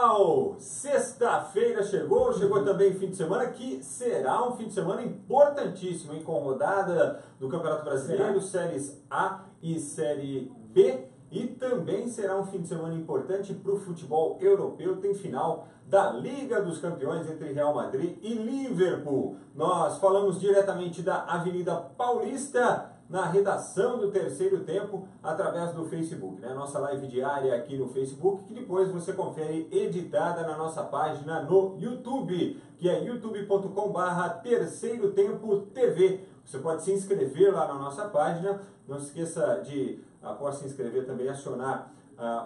pessoal, sexta-feira chegou também fim de semana, que será um fim de semana importantíssimo, hein? Com rodada do Campeonato Brasileiro, séries A e série B, e também será um fim de semana importante para o futebol europeu. Tem final da Liga dos Campeões entre Real Madrid e Liverpool. Nós falamos diretamente da Avenida Paulista, na redação do Terceiro Tempo, através do Facebook, né? Nossa live diária aqui no Facebook, que depois você confere editada na nossa página no YouTube, que é youtube.com/Terceiro Tempo TV. Você pode se inscrever lá na nossa página. Não se esqueça de, após se inscrever, também acionar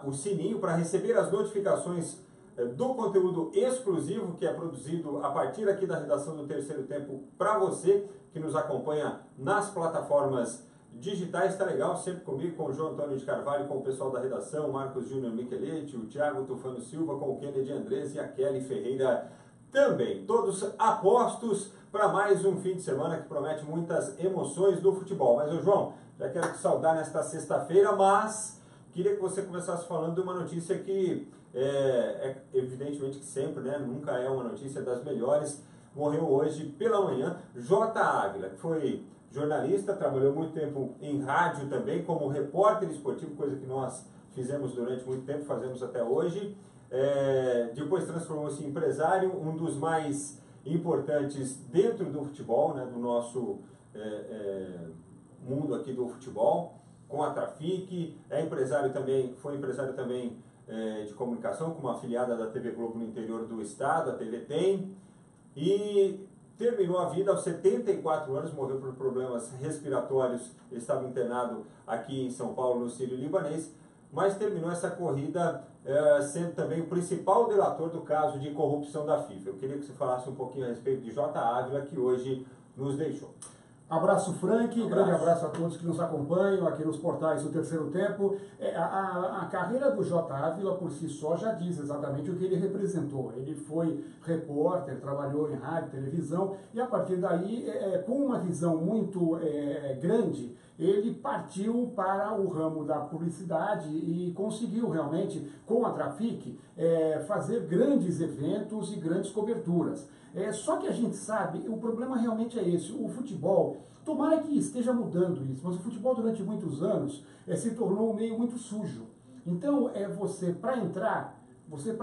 o sininho para receber as notificações do conteúdo exclusivo que é produzido a partir aqui da redação do Terceiro Tempo para você que nos acompanha nas plataformas digitais. Está legal, sempre comigo, com o João Antônio de Carvalho, com o pessoal da redação, Marcos Júnior Micheletti, o Thiago Tufano Silva, com o Kennedy Andrés e a Kelly Ferreira também. Todos apostos para mais um fim de semana que promete muitas emoções do futebol. Mas, João, já quero te saudar nesta sexta-feira, mas queria que você começasse falando de uma notícia que evidentemente que sempre, né, nunca é uma notícia das melhores. Morreu hoje pela manhã J. Ávila, que foi jornalista, trabalhou muito tempo em rádio também, como repórter esportivo, coisa que nós fizemos durante muito tempo, fazemos até hoje. Depois transformou-se em empresário, um dos mais importantes dentro do futebol, né, do nosso mundo aqui do futebol, com a Trafic. Foi empresário também de comunicação, com uma afiliada da TV Globo no interior do estado, a TV Tem, e terminou a vida aos 74 anos, morreu por problemas respiratórios. Ele estava internado aqui em São Paulo, no Sírio-Libanês, mas terminou essa corrida sendo também o principal delator do caso de corrupção da FIFA. Eu queria que você falasse um pouquinho a respeito de J. Ávila, que hoje nos deixou. Abraço, Frank, grande abraço a todos que nos acompanham aqui nos portais do Terceiro Tempo. A carreira do J. Ávila por si só já diz exatamente o que ele representou. Ele foi repórter, trabalhou em rádio, televisão, e a partir daí, com uma visão muito grande, ele partiu para o ramo da publicidade e conseguiu realmente, com a Trafic, fazer grandes eventos e grandes coberturas. Só que a gente sabe, o problema realmente é esse, o futebol, tomara que esteja mudando isso, mas o futebol durante muitos anos se tornou um meio muito sujo. Então, você para entrar, você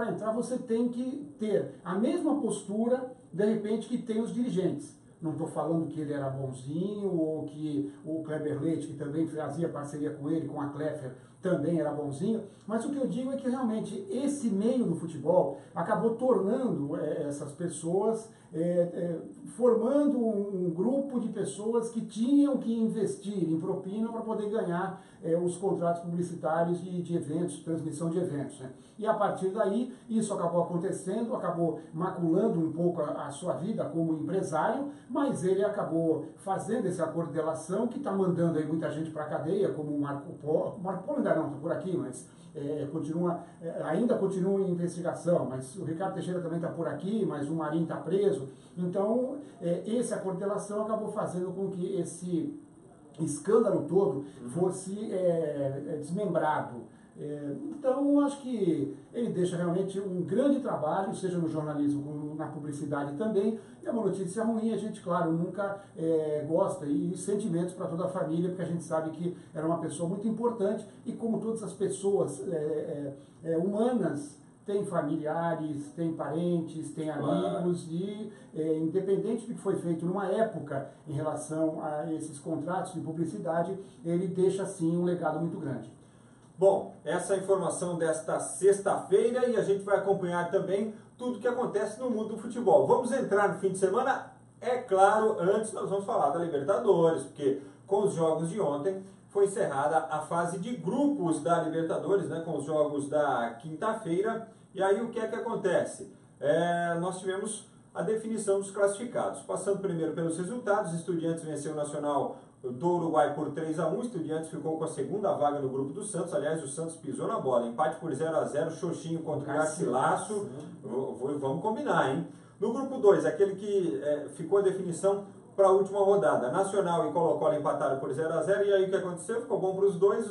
tem que ter a mesma postura, de repente, que tem os dirigentes. Não estou falando que ele era bonzinho, ou que o Kleber Leite, que também fazia parceria com ele, com a Kleffer, também era bonzinho, mas o que eu digo é que realmente esse meio do futebol acabou tornando essas pessoas, formando um grupo de pessoas que tinham que investir em propina para poder ganhar os contratos publicitários de eventos, transmissão de eventos, né? E a partir daí, isso acabou acontecendo, acabou maculando um pouco a sua vida como empresário, mas ele acabou fazendo esse acordo de delação que está mandando aí muita gente para a cadeia, como o Marco Polo ainda não está por aqui, mas ainda continua em investigação, mas o Ricardo Teixeira também está por aqui, mas o Marinho está preso. Então, esse acordo de delação acabou fazendo com que esse escândalo todo fosse desmembrado. Então, acho que ele deixa realmente um grande trabalho, seja no jornalismo como na publicidade também. E é uma notícia ruim, a gente, claro, nunca gosta, e sentimentos para toda a família, porque a gente sabe que era uma pessoa muito importante, e como todas as pessoas humanas, tem familiares, tem parentes, tem amigos, e independente do que foi feito numa época em relação a esses contratos de publicidade, ele deixa sim um legado muito grande. Bom, essa é a informação desta sexta-feira, e a gente vai acompanhar também tudo que acontece no mundo do futebol. Vamos entrar no fim de semana? É claro, antes nós vamos falar da Libertadores, porque com os jogos de ontem foi encerrada a fase de grupos da Libertadores, né, com os jogos da quinta-feira. E aí o que é que acontece? Nós tivemos a definição dos classificados. Passando primeiro pelos resultados, Estudiantes venceu o Nacional do Uruguai por 3-1, Estudiantes ficou com a segunda vaga no grupo do Santos. Aliás, o Santos pisou na bola, empate por 0-0, Xoxinho contra o Garcilasso. Vamos combinar, hein? No grupo 2, aquele que ficou a definição para a última rodada, Nacional e Colo-Colo empataram por 0-0, e aí o que aconteceu? Ficou bom para os dois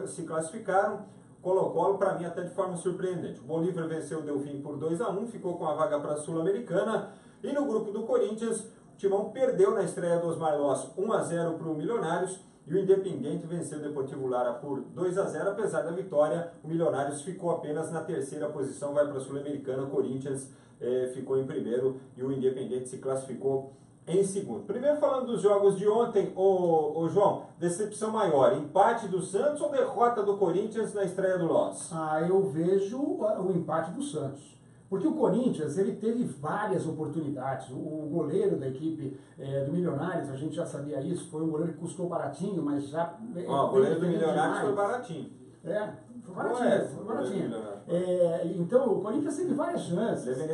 se classificaram, Colo-Colo, para mim, até de forma surpreendente. O Bolívar venceu o Delfim por 2-1, ficou com a vaga para a Sul-Americana. E no grupo do Corinthians, o Timão perdeu na estreia do Osmar Loss 1-0 para o Milionários. E o Independiente venceu o Deportivo Lara por 2-0. Apesar da vitória, o Milionários ficou apenas na terceira posição, vai para a Sul-Americana. O Corinthians ficou em primeiro e o Independiente se classificou em segundo. Primeiro falando dos jogos de ontem, ô João, decepção maior, empate do Santos ou derrota do Corinthians na estreia do Loss? Eu vejo o empate do Santos. Porque o Corinthians, ele teve várias oportunidades. O goleiro da equipe do Milionários, a gente já sabia isso, foi um goleiro que custou baratinho, mas já... O goleiro do Milionários foi baratinho. Foi baratinho. Então, o Corinthians teve várias chances. Ele é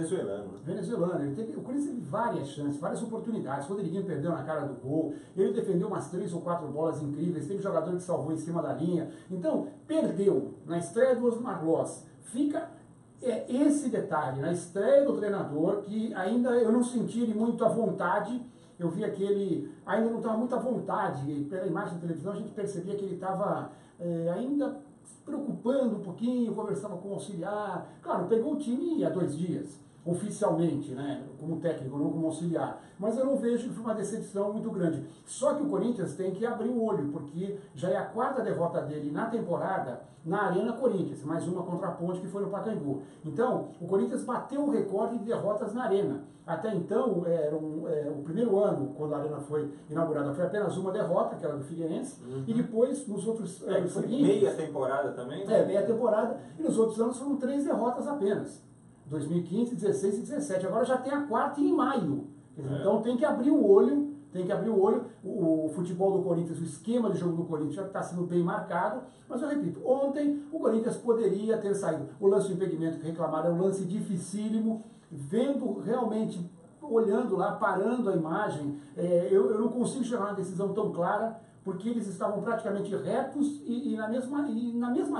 venezuelano. O Corinthians teve várias chances, várias oportunidades. O Rodriguinho perdeu na cara do gol. Ele defendeu umas 3 ou 4 bolas incríveis. Teve jogador que salvou em cima da linha. Então, perdeu na estreia do Osmar Loss. Fica esse detalhe, na estreia do treinador, que ainda eu não senti ele muito à vontade. Eu via que ele ainda não estava muito à vontade. Pela imagem da televisão, a gente percebia que ele estava ainda se preocupando um pouquinho, conversava com o auxiliar. Claro, pegou o time há 2 dias, oficialmente, né, como técnico, não como auxiliar. Mas eu não vejo que foi uma decepção muito grande. Só que o Corinthians tem que abrir o olho, porque já é a 4ª derrota dele na temporada na Arena Corinthians, mais uma contra a Ponte que foi no Pacaembu. Então, o Corinthians bateu o recorde de derrotas na Arena. Até então, o primeiro ano, quando a Arena foi inaugurada, foi apenas uma derrota, que era do Figueirense, e depois, nos outros anos seguintes... Meia temporada também? Meia temporada, e nos outros anos foram 3 derrotas apenas. 2015, 16 e 17. Agora já tem a 4ª em maio. Então tem que abrir o olho, o futebol do Corinthians, o esquema de jogo do Corinthians já está sendo bem marcado, mas eu repito, ontem o Corinthians poderia ter saído. O lance de impedimento que reclamaram é um lance dificílimo, vendo realmente, olhando lá, parando a imagem, eu não consigo chegar a uma decisão tão clara, porque eles estavam praticamente retos e na mesma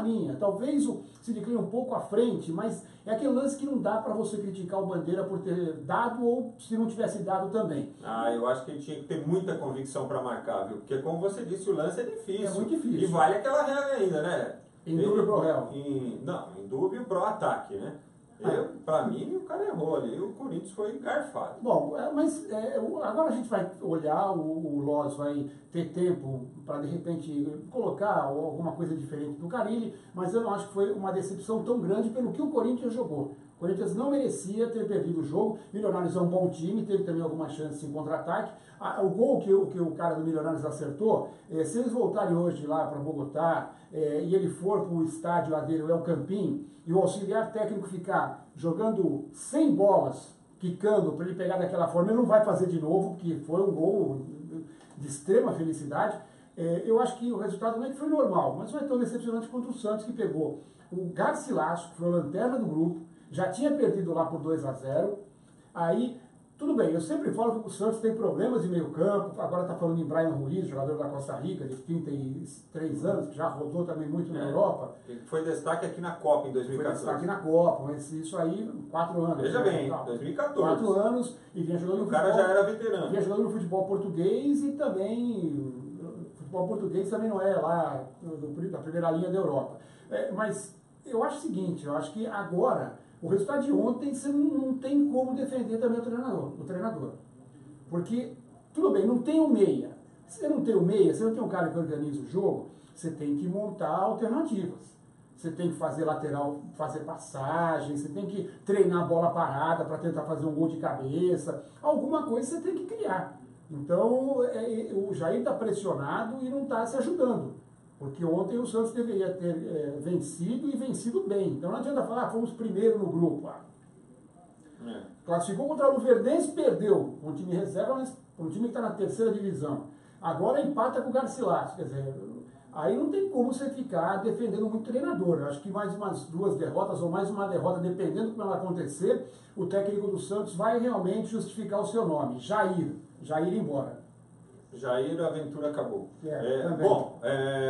linha. Talvez o Siriclin um pouco à frente, mas é aquele lance que não dá para você criticar o Bandeira por ter dado ou se não tivesse dado também. Eu acho que ele tinha que ter muita convicção para marcar, viu? Porque como você disse, o lance é difícil. É muito difícil. E vale aquela regra ainda, né? Em dúvio pro réu. Em dúvio pro ataque, né? Para mim, o cara errou ali, o Corinthians foi garfado. Bom, mas agora a gente vai olhar, o Loss vai ter tempo para, de repente, colocar alguma coisa diferente do Carille, mas eu não acho que foi uma decepção tão grande pelo que o Corinthians jogou. O Corinthians não merecia ter perdido o jogo. Milionários é um bom time, teve também alguma chance em contra-ataque. O gol que o cara do Milionários acertou, se eles voltarem hoje lá para Bogotá e ele for para o estádio lá dele, o El Campín, e o auxiliar técnico ficar jogando 100 bolas, quicando para ele pegar daquela forma, ele não vai fazer de novo, porque foi um gol de extrema felicidade. Eu acho que o resultado não é que foi normal, mas não é tão decepcionante quanto o Santos, que pegou o Garcilaso, que foi a lanterna do grupo, já tinha perdido lá por 2-0, aí, tudo bem, eu sempre falo que o Santos tem problemas de meio campo, agora está falando em Brian Ruiz, jogador da Costa Rica, de 33 anos, que já rodou também muito na Europa. Foi destaque aqui na Copa em 2014. Foi destaque na Copa, mas isso aí, 4 anos. Veja bem, 2014. 4 anos, e vinha jogando no futebol. O cara já era veterano. Vinha jogando no futebol português e também, o futebol português também não é lá da primeira linha da Europa. Mas eu acho o seguinte, eu acho que agora, o resultado de ontem, você não tem como defender também o treinador. Porque, tudo bem, não tem um meia. Se você não tem um meia, você não tem um cara que organiza o jogo, você tem que montar alternativas. Você tem que fazer lateral, fazer passagem, você tem que treinar a bola parada para tentar fazer um gol de cabeça. Alguma coisa você tem que criar. Então, o Jair está pressionado e não está se ajudando. Porque ontem o Santos deveria ter vencido e vencido bem. Então não adianta falar, fomos primeiro no grupo. Classificou contra o Luverdense, perdeu. Um time reserva, mas um time que está na 3ª divisão. Agora empata com o Garcilaso. Quer dizer, aí não tem como você ficar defendendo muito o treinador. Eu acho que mais umas 2 derrotas ou mais uma derrota, dependendo do que vai acontecer, o técnico do Santos vai realmente justificar o seu nome. Jair embora. Jair, a aventura acabou. Bom,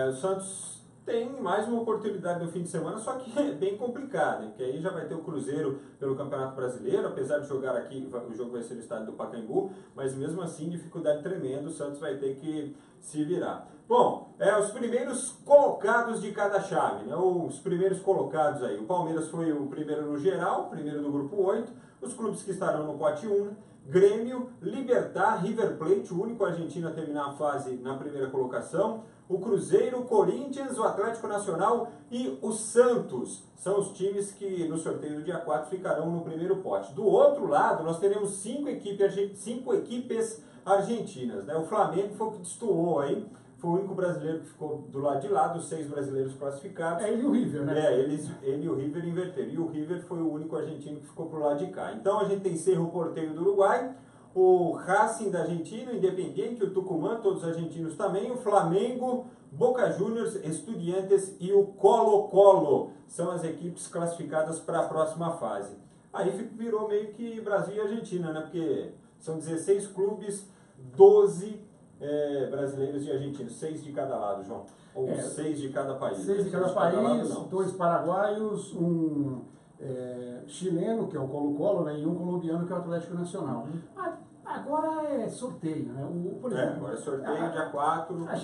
o Santos tem mais uma oportunidade no fim de semana, só que é bem complicado, porque aí já vai ter o Cruzeiro pelo Campeonato Brasileiro, apesar de jogar aqui, o jogo vai ser no estádio do Pacaembu, mas mesmo assim, dificuldade tremenda, o Santos vai ter que se virar. Bom, os primeiros colocados de cada chave, né? Os primeiros colocados aí. O Palmeiras foi o primeiro no geral, primeiro do grupo 8, os clubes que estarão no pote 1, Grêmio, Libertad, River Plate, o único argentino a terminar a fase na primeira colocação, o Cruzeiro, o Corinthians, o Atlético Nacional e o Santos. São os times que no sorteio do dia 4 ficarão no primeiro pote. Do outro lado, nós teremos 5 equipes argentinas, né? O Flamengo foi o que destoou aí, foi o único brasileiro que ficou do lado de lá, dos 6 brasileiros classificados. Ele e o River, né? Ele e o River inverteram. E o River foi o único argentino que ficou pro lado de cá. Então a gente tem Cerro Porteño do Uruguai, o Racing da Argentina, o Independiente, o Tucumán, todos argentinos também, o Flamengo, Boca Juniors, Estudiantes e o Colo-Colo. São as equipes classificadas para a próxima fase. Aí virou meio que Brasil e Argentina, né? Porque são 16 clubes, 12 brasileiros e argentinos, 6 de cada lado, João. Ou 6 de cada país. 6 de cada país, 2 paraguaios, um chileno, que é o Colo-Colo, né, e um colombiano, que é o Atlético Nacional. Agora é sorteio, né? Por exemplo, agora é sorteio, dia 4, na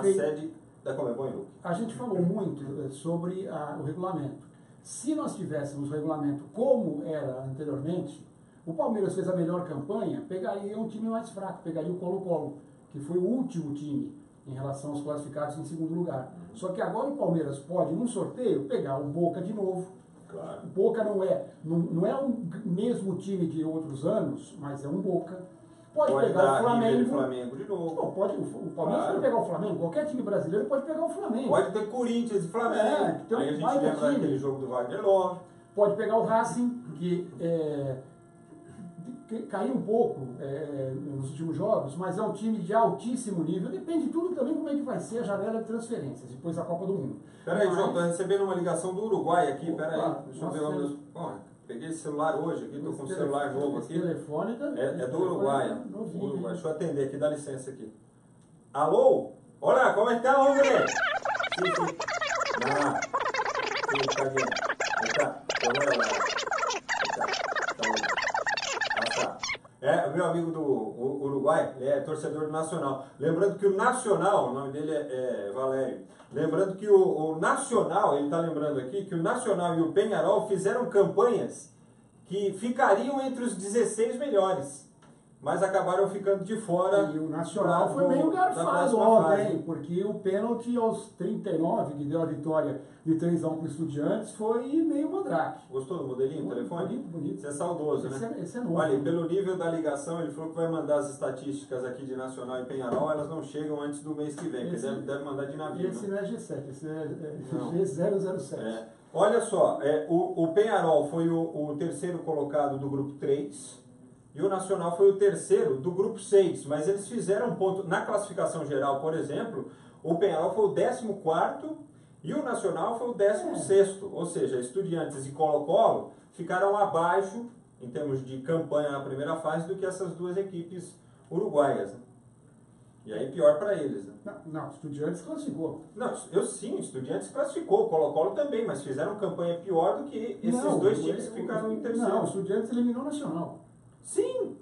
sede da Conmebol. A gente falou muito sobre o regulamento. Se nós tivéssemos o regulamento como era anteriormente, o Palmeiras fez a melhor campanha, pegaria um time mais fraco, pegaria o Colo-Colo, que foi o último time em relação aos classificados em segundo lugar. Só que agora o Palmeiras pode, num sorteio, pegar o Boca de novo. Claro. O Boca não é o mesmo time de outros anos, mas é um Boca. Pode pegar o Flamengo de novo. Não, o Palmeiras pode pegar o Flamengo, qualquer time brasileiro pode pegar o Flamengo. Pode ter Corinthians e Flamengo. Então, aí a gente lembra daquele jogo do Wagner Love. Pode pegar o Racing, que caiu um pouco nos últimos jogos, mas é um time de altíssimo nível. Depende de tudo também como é que vai ser a janela de transferências, depois da Copa do Mundo. Peraí, João, tô recebendo uma ligação do Uruguai aqui, peraí. Deixa eu ver o meu... Peguei esse celular hoje aqui, tô com um celular novo aqui. Telefone é do Uruguai. Uruguai. Deixa eu atender aqui, dá licença aqui. Alô? Olá, como está, homem? Sim, sim. Ah, sim, está bien. Está. Meu amigo do Uruguai, é torcedor do Nacional. Lembrando que o Nacional, o nome dele é Valério. Lembrando que o Nacional, ele está lembrando aqui, que o Nacional e o Peñarol fizeram campanhas que ficariam entre os 16 melhores, mas acabaram ficando de fora. E o Nacional foi meio garfado ontem, porque o pênalti aos 39, que deu a vitória de 3-1 para o Estudiantes, foi meio mandrake. Gostou do modelinho, do telefone? Bonito, bonito. Você é saudoso, né? Esse é novo. Olha, pelo nível da ligação, ele falou que vai mandar as estatísticas aqui de Nacional e Peñarol, elas não chegam antes do mês que vem, porque deve mandar de navio. Esse não é G7, esse é G007. Olha só, o Peñarol foi o terceiro colocado do grupo 3, e o Nacional foi o terceiro do grupo 6, mas eles fizeram um ponto, na classificação geral, por exemplo, o Peñarol foi o 14º e o Nacional foi o 16º, ou seja, Estudiantes e Colo-Colo ficaram abaixo, em termos de campanha na primeira fase, do que essas duas equipes uruguaias. Né? E aí pior para eles. Né? Não, Estudiantes classificou. Não, Estudiantes classificou, Colo-Colo também, mas fizeram campanha pior do que esses dois times que ficaram em terceiro. Não, o Estudiantes eliminou o Nacional. Sim,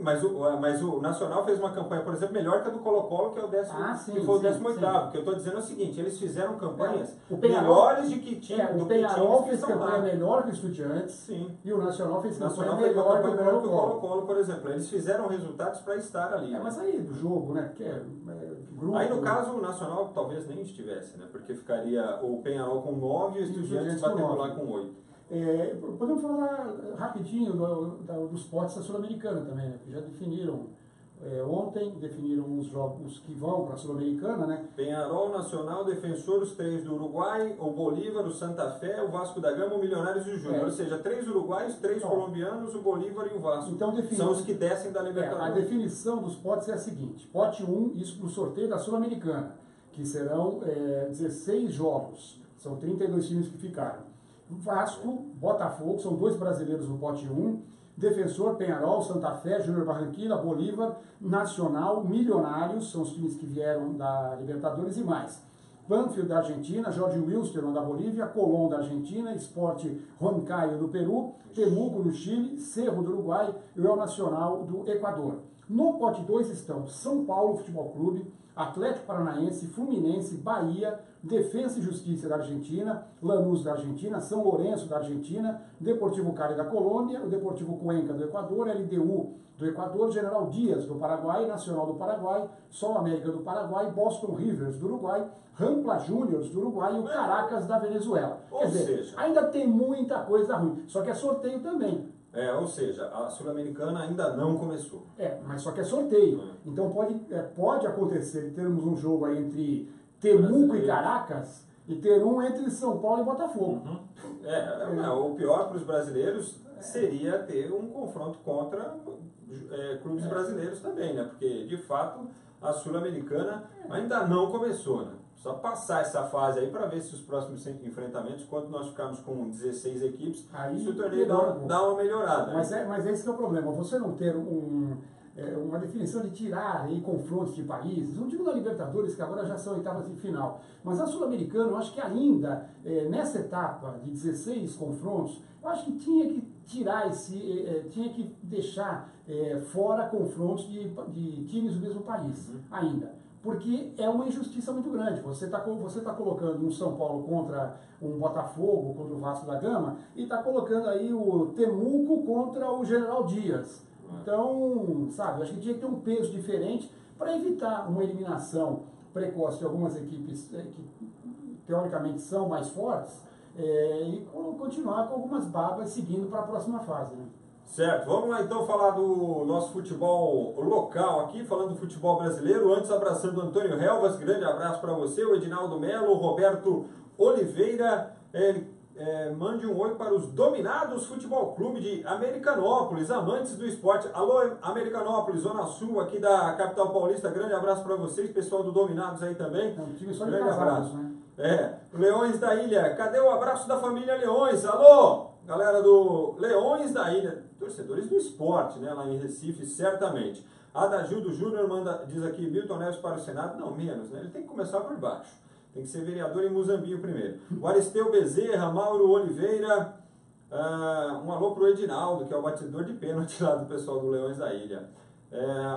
mas o Nacional fez uma campanha, por exemplo, melhor que a do Colo-Colo, que é o que foi o 18º. O que eu estou dizendo é o seguinte, eles fizeram campanhas melhores de que tinha. O Peñarol fez campanha melhor que o Estudiantes, e o Nacional fez campanha melhor que o Colo-Colo, por exemplo. Eles fizeram resultados para estar ali. Mas aí do jogo, né? Grupo, aí no caso o Nacional talvez nem estivesse, né? Porque ficaria o Peñarol com 9 e o Estudiantes batendo lá com 8. Podemos falar rapidinho dos potes da Sul-Americana também, né? Que já definiram ontem, definiram os jogos que vão para a Sul-Americana, né? Peñarol, Nacional, Defensor, os 3 do Uruguai, o Bolívar, o Santa Fé, o Vasco da Gama, o Milionários e o Júnior. Ou seja, 3 uruguaios, 3 colombianos, o Bolívar e o Vasco. Então, são os que descem da Libertadores. A definição dos potes é a seguinte: pote 1, isso para o sorteio da Sul-Americana, que serão 16 jogos, são 32 times que ficaram. Vasco, Botafogo, são 2 brasileiros no pote 1, Defensor, Peñarol, Santa Fé, Júnior Barranquilla, Bolívar, Nacional, Milionários, são os times que vieram da Libertadores e mais. Banfield da Argentina, Jorge Wilstermann da Bolívia, Colón da Argentina, Sport Huancayo do Peru, Temuco do Chile, Cerro do Uruguai e o El Nacional do Equador. No pote 2 estão São Paulo Futebol Clube, Atlético Paranaense, Fluminense, Bahia, Defensa e Justiça da Argentina, Lanús da Argentina, São Lourenço da Argentina, Deportivo Cali da Colômbia, o Deportivo Cuenca do Equador, LDU do Equador, General Dias do Paraguai, Nacional do Paraguai, Sol América do Paraguai, Boston Rivers do Uruguai, Rampla Juniors do Uruguai e o Caracas da Venezuela. Quer dizer, ainda tem muita coisa ruim, só que é sorteio também. Ou seja, a Sul-Americana ainda não começou. Mas só que é sorteio. Então pode acontecer de termos um jogo aí entre Temuco e Caracas e ter um entre São Paulo e Botafogo. O pior para os brasileiros seria ter um confronto contra clubes brasileiros também, né? Porque, de fato, a Sul-Americana ainda não começou, né? Só passar essa fase aí para ver se os próximos enfrentamentos, quando nós ficarmos com 16 equipes, se o torneio dá uma melhorada. Mas esse que é o problema, você não ter uma definição de tirar aí confrontos de países, não digo na Libertadores, que agora já são oitavas de final, mas a Sul-Americana, eu acho que ainda, nessa etapa de 16 confrontos, eu acho que tinha que tirar tinha que deixar fora confrontos de times do mesmo país, ainda. Porque é uma injustiça muito grande. Você tá colocando um São Paulo contra um Botafogo, contra o Vasco da Gama, e está colocando aí o Temuco contra o General Dias. Então, sabe, acho que tinha que ter um peso diferente para evitar uma eliminação precoce de algumas equipes que teoricamente são mais fortes e continuar com algumas babas seguindo para a próxima fase, né? Certo, vamos lá então falar do nosso futebol local aqui, falando do futebol brasileiro. Antes, abraçando o Antônio Helvas, grande abraço para você, o Edinaldo Melo, o Roberto Oliveira, mande um oi para os Dominados Futebol Clube de Americanópolis, amantes do esporte. Alô, Americanópolis, Zona Sul, aqui da capital paulista, grande abraço para vocês, pessoal do Dominados aí também. É um time só de casados, né? Leões da Ilha, cadê o abraço da família Leões? Alô, galera do Leões da Ilha, torcedores do esporte, né, lá em Recife, certamente. Adagildo Júnior diz aqui, Milton Neves para o Senado, não, menos, né, ele tem que começar por baixo, tem que ser vereador em Muzambinho primeiro. O Aristeu Bezerra, Mauro Oliveira, um alô pro Edinaldo, que é o batedor de pênalti lá do pessoal do Leões da Ilha.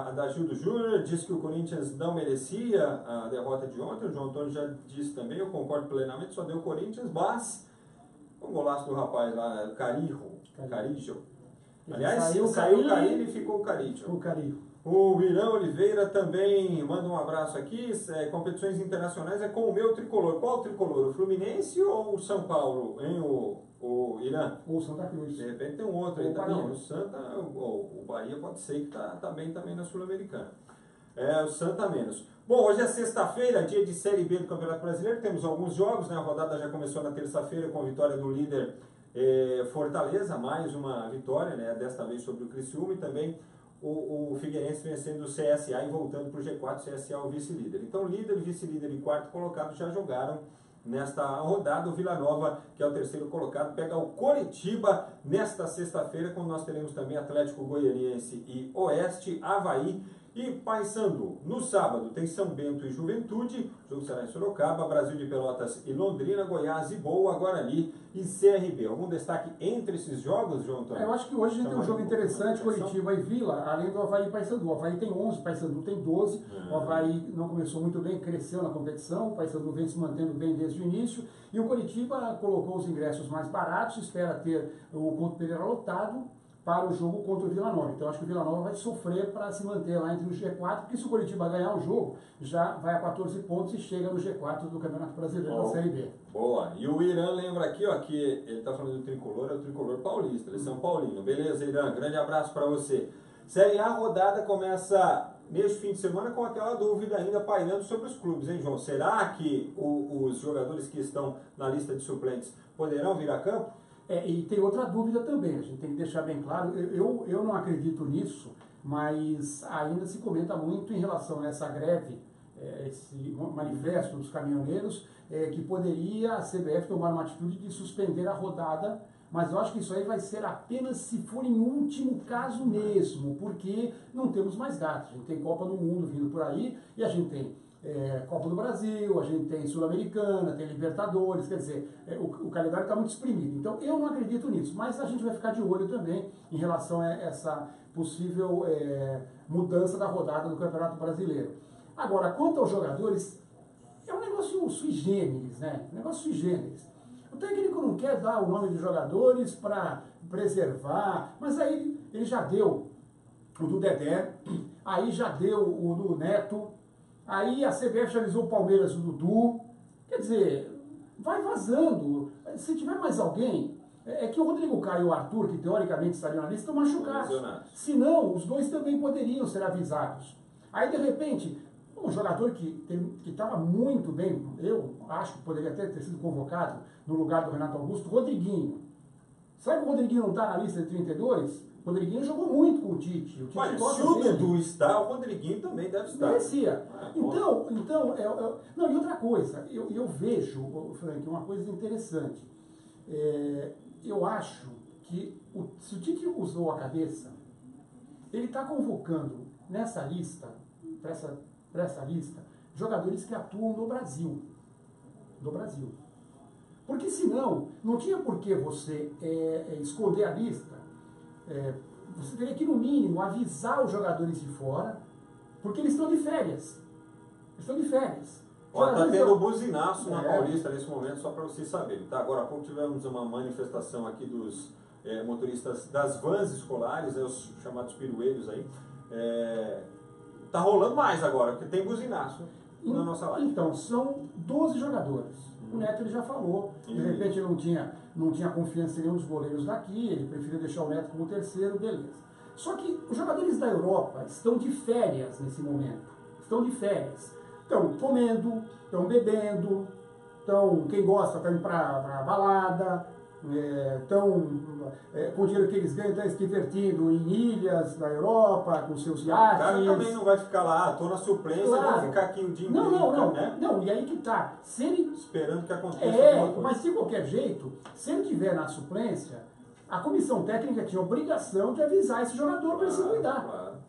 Adagildo Júnior diz que o Corinthians não merecia a derrota de ontem, o João Antônio já disse também, eu concordo plenamente, só deu o Corinthians, mas um golaço do rapaz lá, Carijo. Aliás, saiu o Carilho e ficou o Carijo. O Irã Oliveira também manda um abraço aqui. Competições internacionais é com o meu tricolor. Qual o tricolor? O Fluminense ou o São Paulo? Hein, o Irã? Ou o Santa Cruz. De repente tem um outro aí. Não, o Santa, o Bahia pode ser que tá bem também na Sul-Americana. O Santa menos. Bom, hoje é sexta-feira, dia de Série B do Campeonato Brasileiro. Temos alguns jogos, né? A rodada já começou na terça-feira com a vitória do líder Fortaleza, mais uma vitória, né? Desta vez sobre o Criciúma, e também o Figueirense vencendo o CSA e voltando para o G4, CSA o vice-líder. Então, líder, vice-líder e quarto colocado já jogaram nesta rodada. O Vila Nova, que é o terceiro colocado, pega o Coritiba nesta sexta-feira, quando nós teremos também Atlético Goianiense e Oeste, Avaí e Paysandu. No sábado tem São Bento e Juventude, o jogo será em Sorocaba, Brasil de Pelotas e Londrina, Goiás e Boa, Guarani e CRB. Algum destaque entre esses jogos, João Antônio? Eu acho que hoje a gente tem um jogo interessante, Coritiba e Vila, além do Avaí e Paysandu. O Avaí tem 11, o Paysandu tem 12. O Avaí não começou muito bem, cresceu na competição, o Paysandu vem se mantendo bem desde o início. E o Coritiba colocou os ingressos mais baratos, espera ter o Couto Pereira lotado para o jogo contra o Vila Nova. Então acho que o Vila Nova vai sofrer para se manter lá entre o G4, porque se o Coritiba ganhar o jogo, já vai a 14 pontos e chega no G4 do Campeonato Brasileiro da Série B. Boa. E o Irã lembra aqui, ó, que ele está falando do tricolor, é o tricolor paulista, eles são Paulino. Beleza, Irã? Grande abraço para você. Série A, rodada começa neste fim de semana com aquela dúvida ainda pairando sobre os clubes, hein, João? Será que os jogadores que estão na lista de suplentes poderão vir a campo? E tem outra dúvida também, a gente tem que deixar bem claro, eu não acredito nisso, mas ainda se comenta muito em relação a essa greve, esse manifesto dos caminhoneiros, que poderia a CBF tomar uma atitude de suspender a rodada, mas eu acho que isso aí vai ser apenas se for em último caso mesmo, porque não temos mais dados. A gente tem Copa do Mundo vindo por aí e a gente tem Copa do Brasil, a gente tem Sul-Americana, tem Libertadores, quer dizer, o calendário está muito exprimido. Então eu não acredito nisso, mas a gente vai ficar de olho também em relação a essa possível mudança da rodada do Campeonato Brasileiro. Agora, quanto aos jogadores, é um negócio sui generis, né? Um negócio sui generis. O técnico não quer dar o nome dos jogadores para preservar, mas aí ele já deu o do Dedé, aí já deu o do Neto, aí a CBF já avisou o Palmeiras, o Dudu. Quer dizer, vai vazando. Se tiver mais alguém, é que o Rodrigo Caio e o Arthur, que teoricamente estariam na lista, estão machucados. Se não, os dois também poderiam ser avisados. Aí, de repente, um jogador que estava muito bem, eu acho que poderia até ter sido convocado no lugar do Renato Augusto, Rodriguinho. Será que o Rodriguinho não está na lista de 32? O Rodriguinho jogou muito com o Tite. Olha, se o Dudu está, o Rodriguinho também deve estar. Merecia. Então, não, e outra coisa, eu vejo, Frank, uma coisa interessante. Eu acho que se o Tite usou a cabeça, ele está convocando nessa lista, para essa lista, jogadores que atuam no Brasil. No Brasil. Porque senão, não tinha por que você esconder a lista. Você teria que, no mínimo, avisar os jogadores de fora, porque eles estão de férias. Eles estão de férias. Está tendo buzinaço na Paulista nesse momento, só para vocês saberem. Tá? Agora há pouco tivemos uma manifestação aqui dos motoristas das vans escolares, os chamados pirueiros aí. Tá rolando mais agora, porque tem buzinaço na nossa live. Então, são 12 jogadores. O Neto ele já falou, de repente não tinha confiança em nenhum dos goleiros daqui, ele preferiu deixar o Neto como terceiro, beleza. Só que os jogadores da Europa estão de férias nesse momento. Estão de férias. Estão comendo, estão bebendo, quem gosta está indo para balada, estão com o dinheiro que eles ganham, estão se divertindo em ilhas da Europa, com seus iates. O cara também não vai ficar lá, estou na suplência, claro. Vou ficar aqui o dia inteiro. Não, e aí que tá. Se ele... Esperando que aconteça alguma coisa. Mas de qualquer jeito, se ele estiver na suplência, a comissão técnica tinha obrigação de avisar esse jogador para ele se cuidar.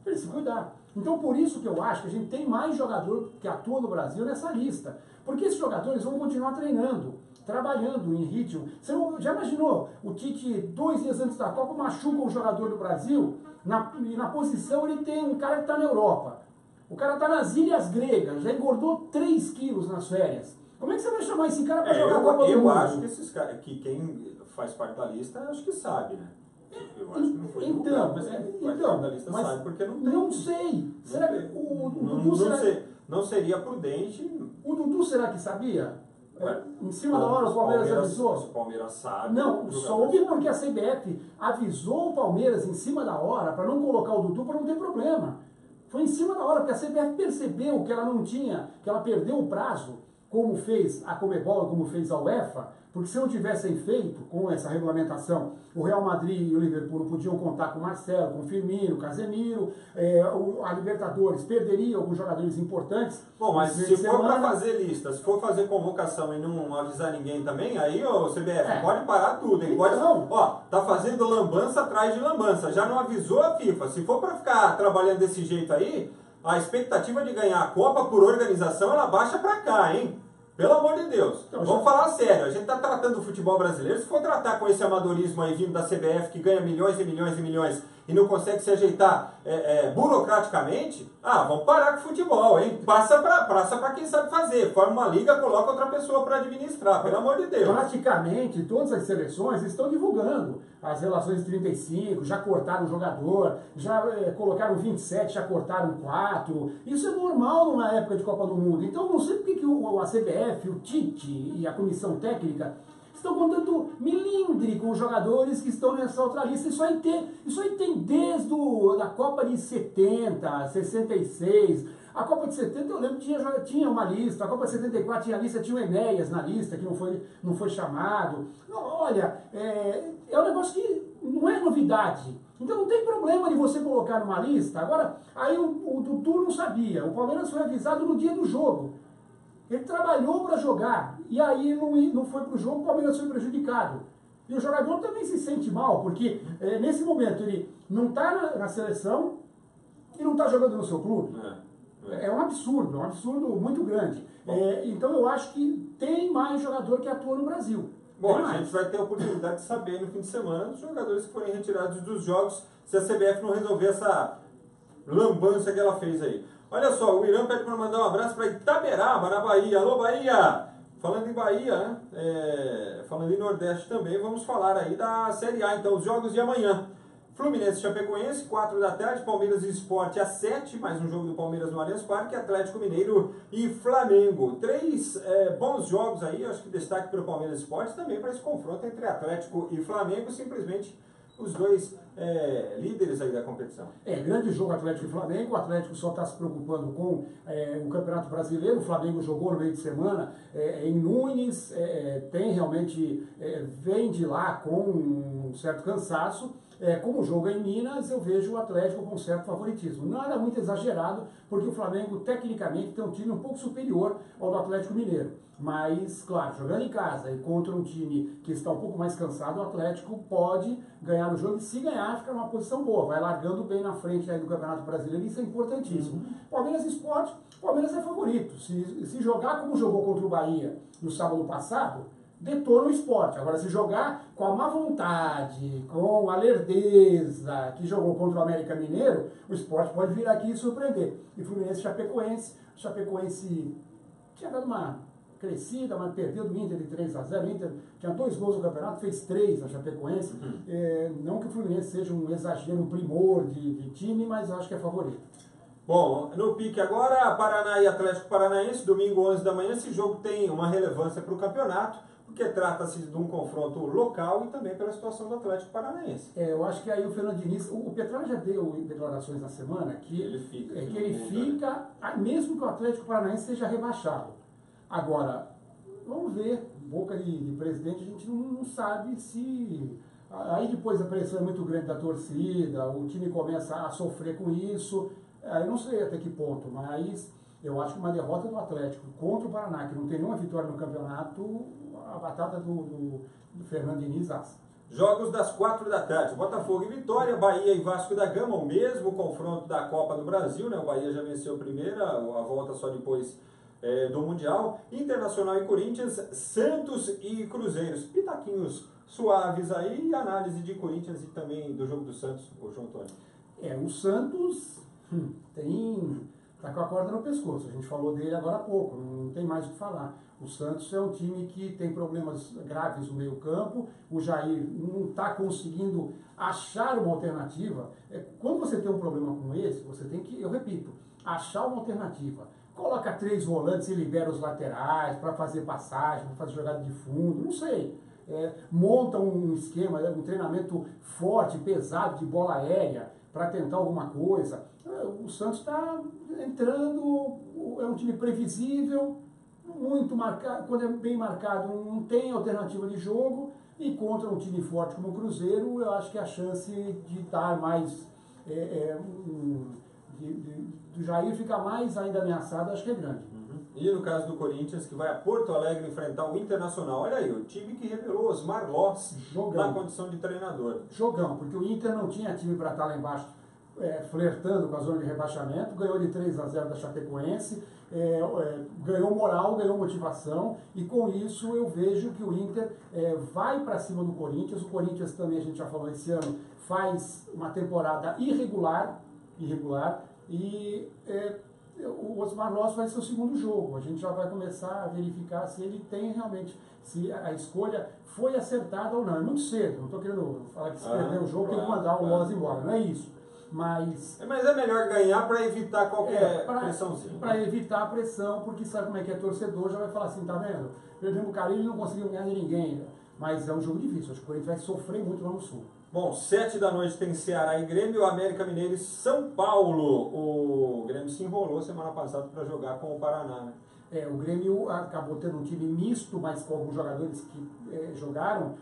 Para ele se cuidar. Então, por isso que eu acho que a gente tem mais jogador que atua no Brasil nessa lista. Porque esses jogadores vão continuar treinando, trabalhando em ritmo. Você já imaginou o Tite, 2 dias antes da Copa, machuca um jogador do Brasil, e na posição ele tem um cara que está na Europa. O cara está nas Ilhas Gregas, já engordou 3 quilos nas férias. Como é que você vai chamar esse cara para jogar a Copa do Mundo? Eu acho que esses caras, que quem faz parte da lista, acho que sabe, né? Eu acho que não foi divulgado, mas quem faz parte da lista sabe, porque não tem. Não sei. Será que o Dudu... Não seria prudente. O Dudu será que sabia? Em cima da hora o Palmeiras avisou? O Palmeiras sabe. Não, soube porque a CBF avisou o Palmeiras em cima da hora para não colocar o Dudu para não ter problema. Foi em cima da hora, porque a CBF percebeu que ela não tinha, que ela perdeu o prazo, como fez a Conmebol, como fez a UEFA, porque se não tivessem feito com essa regulamentação, o Real Madrid e o Liverpool não podiam contar com o Marcelo, com o Firmino, Casemiro, a Libertadores perderia alguns jogadores importantes. Bom, mas se for para fazer lista, se for fazer convocação e não avisar ninguém também, aí o CBF pode parar tudo, hein? Pode, tá fazendo lambança atrás de lambança, já não avisou a FIFA. Se for para ficar trabalhando desse jeito aí, a expectativa de ganhar a Copa por organização, ela baixa para cá, hein? Pelo amor de Deus, vamos falar sério, a gente está tratando o futebol brasileiro, se for tratar com esse amadorismo aí vindo da CBF que ganha milhões e milhões e milhões e não consegue se ajeitar burocraticamente, vamos parar com o futebol, hein? Praça para quem sabe fazer, forma uma liga, coloca outra pessoa para administrar, pelo amor de Deus. Praticamente todas as seleções estão divulgando as relações de 35, já cortaram o jogador, já colocaram 27, já cortaram 4, isso é normal numa época de Copa do Mundo, então não sei porque que a CBF, o Tite e a comissão técnica estão contando milindre com os jogadores que estão nessa outra lista. Isso aí tem desde a Copa de 70, 66. A Copa de 70 eu lembro que tinha uma lista, a Copa de 74 tinha lista, tinha o Enéas na lista, que não foi chamado. Não, olha, é um negócio que não é novidade. Então não tem problema de você colocar numa lista. Agora, aí o Dudu não sabia, o Palmeiras foi avisado no dia do jogo. Ele trabalhou para jogar, e aí não foi para o jogo, o Palmeiras foi prejudicado. E o jogador também se sente mal, porque nesse momento ele não está na seleção e não está jogando no seu clube. É um absurdo muito grande. Então eu acho que tem mais jogador que atua no Brasil. Bom, a gente vai ter a oportunidade de saber no fim de semana dos jogadores que forem retirados dos jogos, se a CBF não resolver essa lambança que ela fez aí. Olha só, o Irã pede para mandar um abraço para Itaberaba, na Bahia. Alô, Bahia! Falando em Bahia, né? Falando em Nordeste também, vamos falar aí da Série A, então, os jogos de amanhã. Fluminense e Chapecoense, 4 da tarde, Palmeiras e Sport às 7, mais um jogo do Palmeiras no Allianz Parque, Atlético Mineiro e Flamengo. 3 bons jogos aí, acho que destaque para o Palmeiras e Sport, também para esse confronto entre Atlético e Flamengo, simplesmente os dois líderes aí da competição. Grande jogo Atlético e Flamengo. O Atlético só está se preocupando com o Campeonato Brasileiro. O Flamengo jogou no meio de semana em Nunes, tem realmente, vem de lá com um certo cansaço. Como o jogo é em Minas, eu vejo o Atlético com um certo favoritismo. Nada muito exagerado, porque o Flamengo, tecnicamente, tem um time um pouco superior ao do Atlético Mineiro. Mas, claro, jogando em casa e contra um time que está um pouco mais cansado, o Atlético pode ganhar o jogo e, se ganhar, fica numa posição boa. Vai largando bem na frente aí do Campeonato Brasileiro, isso é importantíssimo. Palmeiras e Sport, Palmeiras é favorito. Se jogar como jogou contra o Bahia no sábado passado, detona o Sport. Agora, se jogar com a má vontade, com a lerdeza que jogou contra o América Mineiro, o Sport pode vir aqui e surpreender. E Fluminense e Chapecoense tinha dado uma crescida, mas perdeu do Inter de 3-0. O Inter tinha 2 gols no campeonato, fez 3 na Chapecoense. Não que o Fluminense seja um exagero, um primor de time, mas eu acho que é favorito. Bom, no pique agora, Paraná e Atlético Paranaense, domingo 11 da manhã. Esse jogo tem uma relevância para o campeonato, porque trata-se de um confronto local e também pela situação do Atlético Paranaense. Eu acho que aí o Fernando Diniz, o Petralha já deu declarações na semana que ele fica, mesmo que o Atlético Paranaense seja rebaixado. Agora, vamos ver, boca de presidente, a gente não sabe se... Aí depois a pressão é muito grande da torcida, o time começa a sofrer com isso, eu não sei até que ponto, mas eu acho que uma derrota do Atlético contra o Paraná, que não tem nenhuma vitória no campeonato, a batata do Fernando Diniz assa. Jogos das 4 da tarde, Botafogo e Vitória, Bahia e Vasco da Gama, o mesmo confronto da Copa do Brasil, né? O Bahia já venceu a primeira, a volta só depois do Mundial. Internacional e Corinthians, Santos e Cruzeiros. Pitaquinhos suaves aí, e análise de Corinthians e também do jogo do Santos, o João Antônio. O Santos tá com a corda no pescoço, a gente falou dele agora há pouco, não tem mais o que falar. O Santos é um time que tem problemas graves no meio campo, o Jair não está conseguindo achar uma alternativa. Quando você tem um problema como esse, você tem que, eu repito, achar uma alternativa. Coloca 3 volantes e libera os laterais para fazer passagem, para fazer jogada de fundo, não sei. Monta um esquema, um treinamento forte, pesado, de bola aérea, para tentar alguma coisa. O Santos está entrando, é um time previsível, muito marcado, quando é bem marcado não tem alternativa de jogo, e contra um time forte como o Cruzeiro, eu acho que a chance de dar mais, do Jair ficar mais ainda ameaçado, acho que é grande. E no caso do Corinthians, que vai a Porto Alegre enfrentar o Internacional, olha aí, o time que revelou Osmar Loss na condição de treinador. Jogão, porque o Inter não tinha time para estar lá embaixo flertando com a zona de rebaixamento, ganhou de 3-0 da Chapecoense, ganhou moral, ganhou motivação, e com isso eu vejo que o Inter vai para cima do Corinthians. O Corinthians também, a gente já falou esse ano, faz uma temporada irregular e o Osmar Loss vai ser o segundo jogo. A gente já vai começar a verificar se ele tem realmente, se a escolha foi acertada ou não. É muito cedo, não estou querendo falar que se perder o jogo tem que mandar o Loss embora, não é isso. Mas é melhor ganhar para evitar qualquer pressãozinha. Para evitar a pressão, porque sabe como é que é torcedor, já vai falar assim, tá vendo? Perdemos o Carilho e não conseguimos ganhar de ninguém. Mas é um jogo difícil, acho que o Corinthians vai sofrer muito lá no Sul. Bom, 7 da noite tem Ceará e Grêmio, América Mineiro e São Paulo. O Grêmio se enrolou semana passada para jogar com o Paraná, né? O Grêmio acabou tendo um time misto, mas com alguns jogadores que jogaram,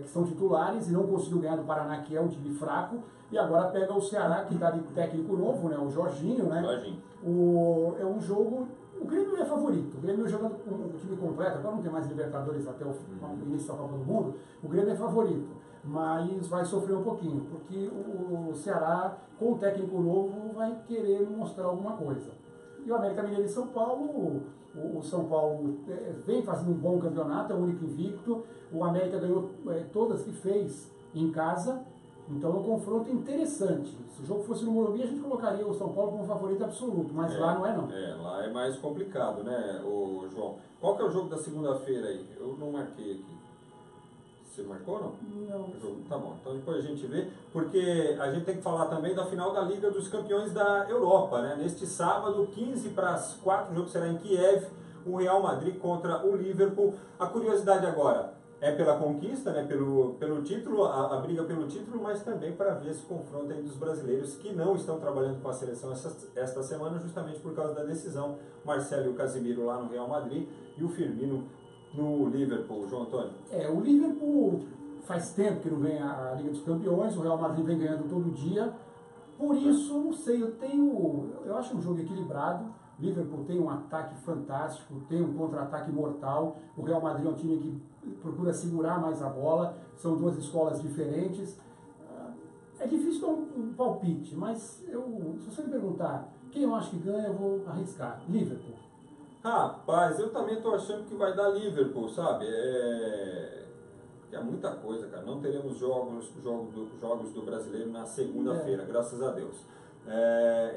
que são titulares, e não conseguiu ganhar do Paraná, que é um time fraco, e agora pega o Ceará, que está de técnico novo, né, o Jorginho, né? É um jogo... O Grêmio é favorito, o Grêmio jogando com o time completo, agora não tem mais Libertadores até o início da Copa do Mundo, o Grêmio é favorito, mas vai sofrer um pouquinho, porque o Ceará, com o técnico novo, vai querer mostrar alguma coisa. E o América Mineiro e São Paulo, o São Paulo vem fazendo um bom campeonato, é o único invicto. O América ganhou todas que fez em casa, então é um confronto interessante. Se o jogo fosse no Morumbi, a gente colocaria o São Paulo como favorito absoluto, mas lá não é não. Lá é mais complicado, né, João? Qual que é o jogo da segunda-feira aí? Eu não marquei aqui. Você marcou ou não? Não. Tá bom, então depois a gente vê, porque a gente tem que falar também da final da Liga dos Campeões da Europa, né? Neste sábado, 15 para as 4, o jogo será em Kiev, o Real Madrid contra o Liverpool. A curiosidade agora é pela conquista, né? Pelo título, a briga pelo título, mas também para ver esse confronto aí dos brasileiros que não estão trabalhando com a seleção esta semana, justamente por causa da decisão. Marcelo e o Casemiro lá no Real Madrid e o Firmino no Liverpool, João Antônio. O Liverpool faz tempo que não ganha a Liga dos Campeões, o Real Madrid vem ganhando todo dia. Por isso, não sei, eu acho um jogo equilibrado. O Liverpool tem um ataque fantástico, tem um contra-ataque mortal. O Real Madrid é um time que procura segurar mais a bola. São duas escolas diferentes. É difícil dar um palpite, mas se você me perguntar quem eu acho que ganha, eu vou arriscar. Liverpool. Rapaz, eu também tô achando que vai dar Liverpool, sabe? É muita coisa, cara. Não teremos jogos do brasileiro na segunda-feira, graças a Deus.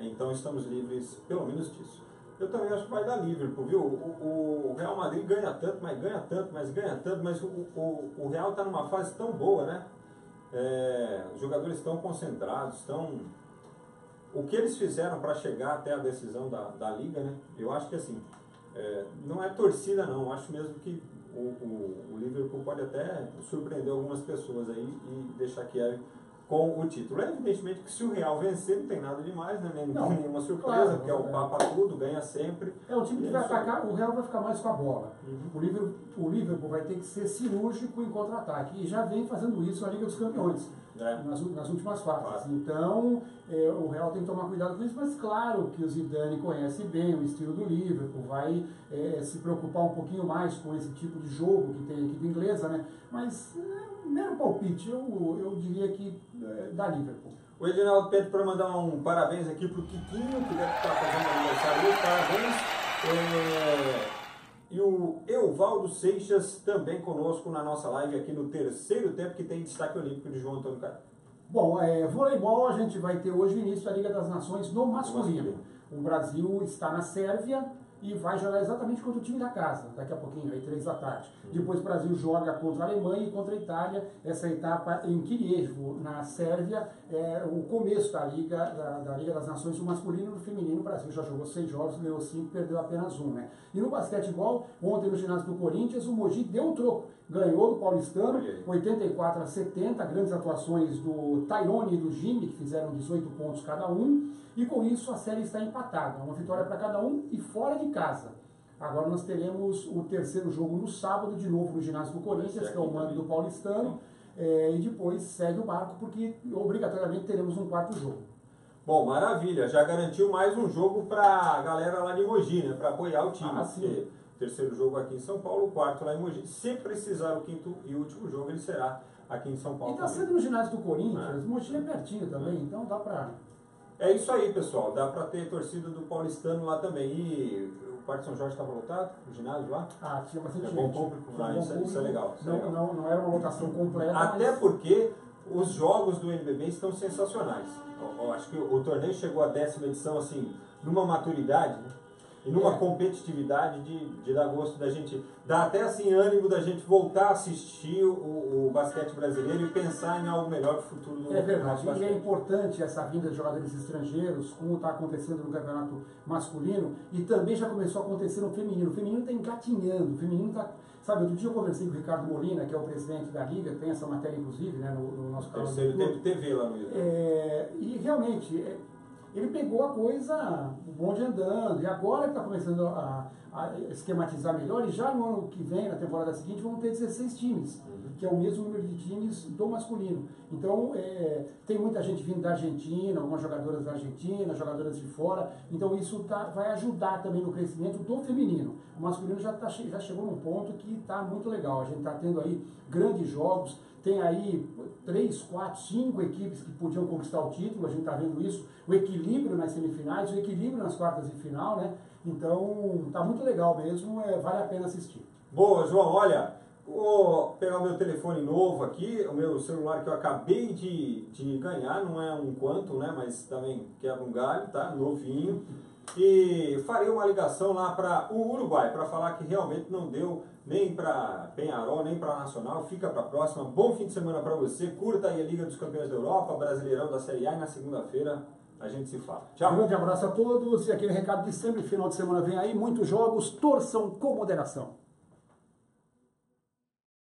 Então estamos livres, pelo menos disso. Eu também acho que vai dar Liverpool, viu? O Real Madrid ganha tanto, mas o Real tá numa fase tão boa, né? Os jogadores estão concentrados, o que eles fizeram para chegar até a decisão da Liga, né? Eu acho que assim, não é torcida não, eu acho mesmo que o Liverpool pode até surpreender algumas pessoas aí e deixar Kiev com o título. Evidentemente que se o Real vencer não tem nada demais, né? Não tem nenhuma surpresa, claro, porque é o Papa tudo, ganha sempre. É um time que vai atacar, o Real vai ficar mais com a bola. O Liverpool vai ter que ser cirúrgico em contra-ataque e já vem fazendo isso na Liga dos Campeões. Nas últimas fases. Então, o Real tem que tomar cuidado com isso, mas claro que o Zidane conhece bem o estilo do Liverpool, vai se preocupar um pouquinho mais com esse tipo de jogo que tem a equipe inglesa, né? Mas, mero palpite, eu diria que dá Liverpool. O Edinaldo pede para mandar um parabéns aqui pro Quiquinho, que deve estar fazendo aniversário hoje, parabéns. E o Evaldo Seixas também conosco na nossa live aqui no terceiro tempo, que tem destaque olímpico de João Antônio Carlos. Bom, voleibol, a gente vai ter hoje o início da Liga das Nações no masculino. O Brasil está na Sérvia e vai jogar exatamente contra o time da casa, daqui a pouquinho, aí 3 da tarde. Depois o Brasil joga contra a Alemanha e contra a Itália. Essa etapa em Kiev, na Sérvia, é o começo da Liga das Nações, o masculino e o feminino. O Brasil já jogou 6 jogos, ganhou 5, perdeu apenas 1, né? E no basquetebol, ontem no ginásio do Corinthians, o Mogi deu um troco. Ganhou do Paulistano, 84-70, grandes atuações do Tairone e do Jimmy, que fizeram 18 pontos cada um, e com isso a série está empatada, uma vitória para cada um e fora de casa. Agora nós teremos o terceiro jogo no sábado, de novo no ginásio do Corinthians, que é o mando do Paulistano, e depois segue o barco, porque obrigatoriamente teremos um quarto jogo. Bom, maravilha, já garantiu mais um jogo para a galera lá de Mogi, né, para apoiar o time. Sim. Terceiro jogo aqui em São Paulo, o quarto lá em Mogi. Se precisar o quinto e último jogo, ele será aqui em São Paulo. E está sendo no ginásio do Corinthians, Mogi é pertinho também, então dá para... É isso aí, pessoal, dá para ter torcida do Paulistano lá também. E o Parque São Jorge estava lotado, o ginásio lá? Tinha bastante gente. Bom público lá, isso é legal. Não era uma lotação completa. Até porque os jogos do NBB estão sensacionais. Eu acho que o torneio chegou à 10ª edição, assim, numa maturidade, né? E numa competitividade de dar gosto da gente, dá até assim ânimo da gente voltar a assistir o basquete brasileiro e pensar em algo melhor para o futuro do nosso basquete. É verdade, e é importante essa vinda de jogadores estrangeiros, como está acontecendo no campeonato masculino, e também já começou a acontecer no feminino. O feminino está engatinhando, o feminino está... Sabe, outro dia eu conversei com o Ricardo Molina, que é o presidente da Liga, tem essa matéria inclusive, né, no nosso canal. Terceiro tempo TV lá no YouTube. E realmente... ele pegou a coisa, o bonde andando, e agora que está começando a esquematizar melhor, e já no ano que vem, na temporada seguinte, vão ter 16 times, que é o mesmo número de times do masculino. Então, tem muita gente vindo da Argentina, algumas jogadoras da Argentina, jogadoras de fora, então isso vai ajudar também no crescimento do feminino. O masculino já chegou num ponto que está muito legal, a gente está tendo aí grandes jogos, tem aí 3, 4, 5 equipes que podiam conquistar o título, a gente está vendo isso, o equilíbrio nas semifinais, o equilíbrio nas quartas de final, né? Então, tá muito legal mesmo, vale a pena assistir. Boa, João, olha, vou pegar o meu telefone novo aqui, o meu celular que eu acabei de ganhar, não é um quanto, né, mas também quebra um galho, tá, novinho, e farei uma ligação lá para o Uruguai, para falar que realmente não deu nem para Peñarol, nem para Nacional, fica para a próxima. Bom fim de semana para você, curta aí a Liga dos Campeões da Europa, Brasileirão da Série A, e na segunda-feira a gente se fala. Tchau. Um grande abraço a todos, e aquele recado de sempre, final de semana vem aí, muitos jogos, torçam com moderação.